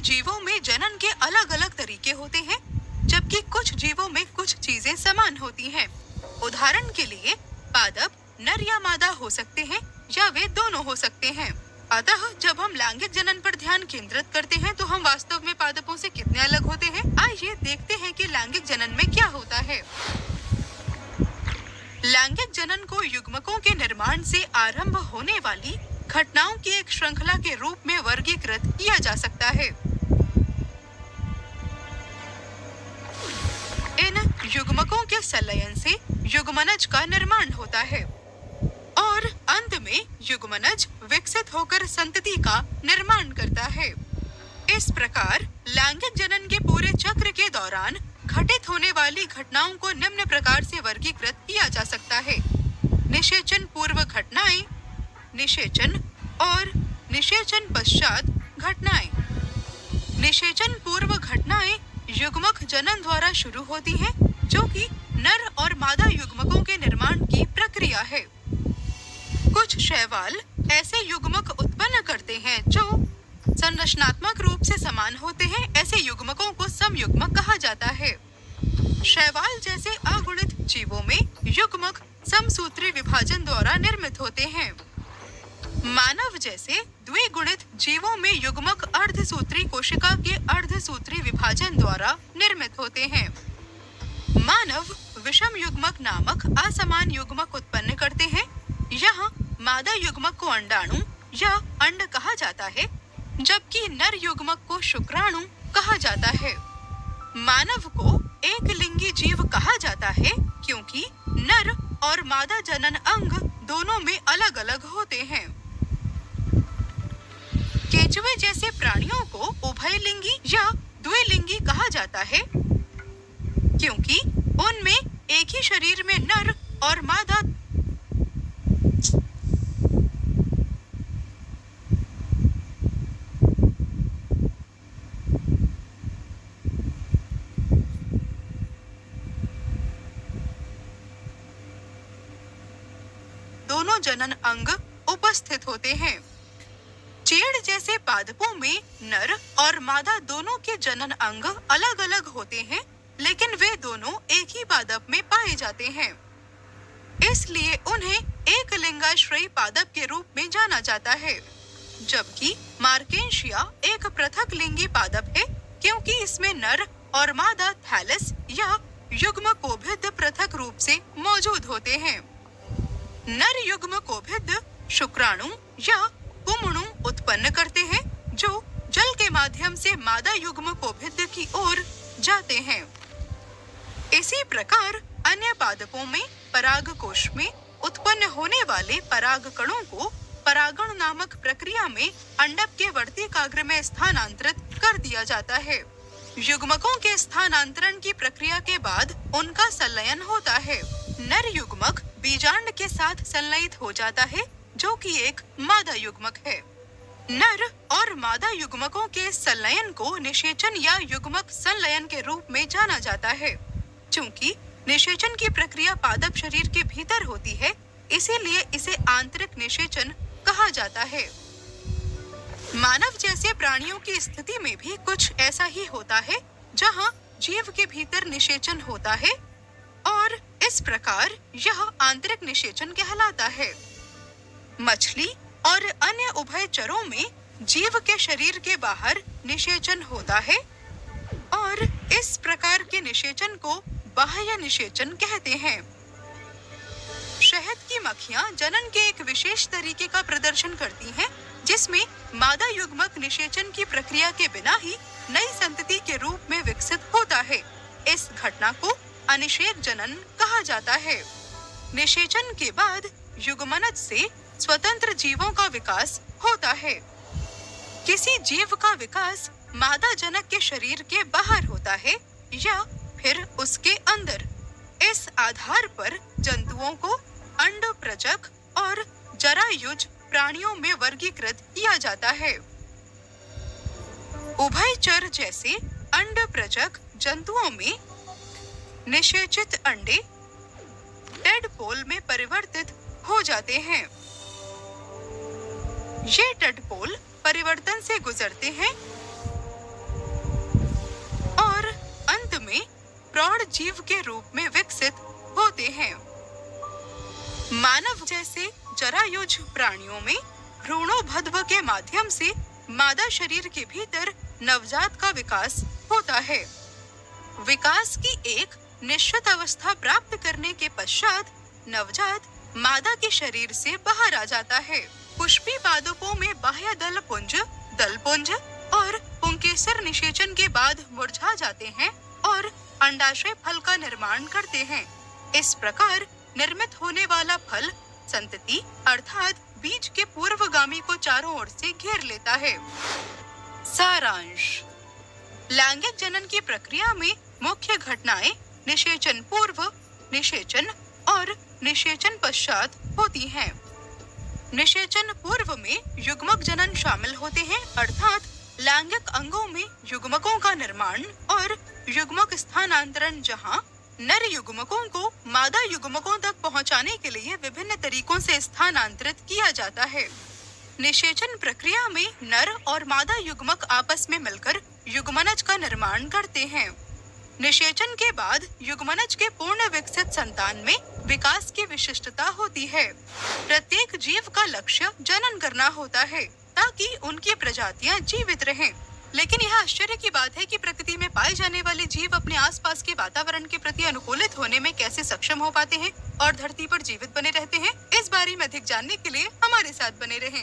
जीवों में जनन के अलग अलग तरीके होते हैं, जबकि कुछ जीवों में कुछ चीजें समान होती हैं। उदाहरण के लिए पादप नर या मादा हो सकते हैं या वे दोनों हो सकते हैं। अतः जब हम लैंगिक जनन पर ध्यान केंद्रित करते हैं तो हम वास्तव में पादपों से कितने अलग होते हैं। आइए देखते हैं कि लैंगिक जनन में क्या होता है। लैंगिक जनन को युग्मकों के निर्माण से आरंभ होने वाली घटनाओं की एक श्रृंखला के रूप में वर्गीकृत किया जा सकता है। इन युग्मकों के संलयन से युग्मनज का निर्माण होता है और अंत में युग्मनज विकसित होकर संतति का निर्माण करता है। इस प्रकार लैंगिक जनन के पूरे चक्र के दौरान घटित होने वाली घटनाओं को निम्न प्रकार से वर्गीकृत किया जा सकता है: निषेचन पूर्व घटनाएं, निषेचन और निषेचन पश्चात घटनाएं। निषेचन पूर्व घटनाएं युग्मक जनन द्वारा शुरू होती हैं, जो कि नर और मादा युग्मकों के निर्माण की प्रक्रिया है। कुछ शैवाल ऐसे युग्मक उत्पन्न करते हैं जो संरचनात्मक रूप से समान होते हैं। ऐसे युग्मकों को समयुग्मक कहा जाता है। शैवाल जैसे अगुणित जीवों में युग्मक समसूत्री विभाजन द्वारा निर्मित होते हैं। मानव जैसे द्विगुणित जीवों में युग्मक अर्धसूत्री कोशिका के अर्धसूत्री विभाजन द्वारा निर्मित होते हैं। मानव विषम युग्मक नामक असमान युग्मक उत्पन्न करते हैं। यहाँ मादा युग्मक को अंडाणु या अंड कहा जाता है, जबकि नर युग्मक को शुक्राणु कहा जाता है। मानव को एक लिंगी जीव कहा जाता है क्योंकि नर और मादा जनन अंग दोनों में अलग अलग होते हैं। केंचुए जैसे प्राणियों को उभयलिंगी या द्विलिंगी कहा जाता है क्योंकि उनमें एक ही शरीर में नर और मादा दोनों जनन अंग उपस्थित होते हैं। चीड़ जैसे पादपों में नर और मादा दोनों के जनन अंग अलग अलग होते हैं, लेकिन वे दोनों एक ही पादप में पाए जाते हैं। इसलिए उन्हें एक लिंगाश्रयी पादप के रूप में जाना जाता है, जबकि मार्केंशिया एक पृथक लिंगी पादप है क्योंकि इसमें नर और मादा थैलस या युग्मकोभिद पृथक रूप से मौजूद होते हैं। नर युग्मकोभिद शुक्राणु या पुंमणु उत्पन्न करते हैं जो जल के माध्यम से मादा युग्मकोभिद की ओर जाते हैं। इसी प्रकार अन्य पादपों में परागकोश में उत्पन्न होने वाले पराग कणों को परागण नामक प्रक्रिया में अंडक के वर्तिकाग्र में स्थानांतरित कर दिया जाता है। युग्मकों के स्थानांतरण की प्रक्रिया के बाद उनका संलयन होता है। नर युग्मक बीजांड के साथ संलयित हो जाता है, जो कि एक मादा युग्मक है। नर और मादा युग्मकों के संलयन को निषेचन या युग्मक संलयन के रूप में जाना जाता है। चूंकि निषेचन की प्रक्रिया पादप शरीर के भीतर होती है, इसीलिए इसे आंतरिक निषेचन कहा जाता है। मानव जैसे प्राणियों की स्थिति में भी कुछ ऐसा ही होता है, जहां जीव के भीतर निषेचन होता है और इस प्रकार यह आंतरिक निषेचन कहलाता है। मछली और अन्य उभयचरों में जीव के शरीर के बाहर निषेचन होता है और इस प्रकार के निषेचन को बाह्य निषेचन कहते हैं। शहद की मक्खियां जनन के एक विशेष तरीके का प्रदर्शन करती हैं, जिसमें मादा युग्मक निषेचन की प्रक्रिया के बिना ही नई संतति के रूप में विकसित होता है। इस घटना को अनिषेक जनन कहा जाता है। निषेचन के बाद युग्मनज से स्वतंत्र जीवों का विकास होता है। किसी जीव का विकास मादा जनक के शरीर के बाहर होता है या फिर उसके अंदर। इस आधार पर जंतुओं को अंडप्रजक और जरायुज प्राणियों में वर्गीकृत किया जाता है। उभयचर जैसे अंडप्रजक जंतुओं में निषेचित अंडे टेडपोल में परिवर्तित हो जाते हैं। ये टेडपोल परिवर्तन से गुजरते हैं प्रौढ़ जीव के रूप में विकसित होते हैं। मानव जैसे जरायुज प्राणियों में भ्रूणोद्भव के माध्यम से मादा शरीर के भीतर नवजात का विकास होता है। विकास की एक निश्चित अवस्था प्राप्त करने के पश्चात नवजात मादा के शरीर से बाहर आ जाता है। पुष्पी पादपों में बाह्य दल पुंज और पुंकेसर निषेचन के बाद मुरझा जाते हैं और अंडाशय फल का निर्माण करते हैं। इस प्रकार निर्मित होने वाला फल संतति अर्थात बीज के पूर्वगामी को चारों ओर से घेर लेता है। सारांश, लैंगिक जनन की प्रक्रिया में मुख्य घटनाएं निषेचन पूर्व, निषेचन और निषेचन पश्चात होती हैं। निषेचन पूर्व में युग्मक जनन शामिल होते हैं अर्थात लैंगिक अंगों में युग्मकों का निर्माण और युग्मक स्थानांतरण, जहां नर युग्मकों को मादा युग्मकों तक पहुंचाने के लिए विभिन्न तरीकों से स्थानांतरित किया जाता है। निषेचन प्रक्रिया में नर और मादा युग्मक आपस में मिलकर युग्मनज का निर्माण करते हैं। निषेचन के बाद युग्मनज के पूर्ण विकसित संतान में विकास की विशिष्टता होती है। प्रत्येक जीव का लक्ष्य जनन करना होता है ताकि उनकी प्रजातियां जीवित रहें। लेकिन यह आश्चर्य की बात है कि प्रकृति में पाए जाने वाले जीव अपने आसपास के वातावरण के प्रति अनुकूलित होने में कैसे सक्षम हो पाते हैं और धरती पर जीवित बने रहते हैं। इस बारे में अधिक जानने के लिए हमारे साथ बने रहें।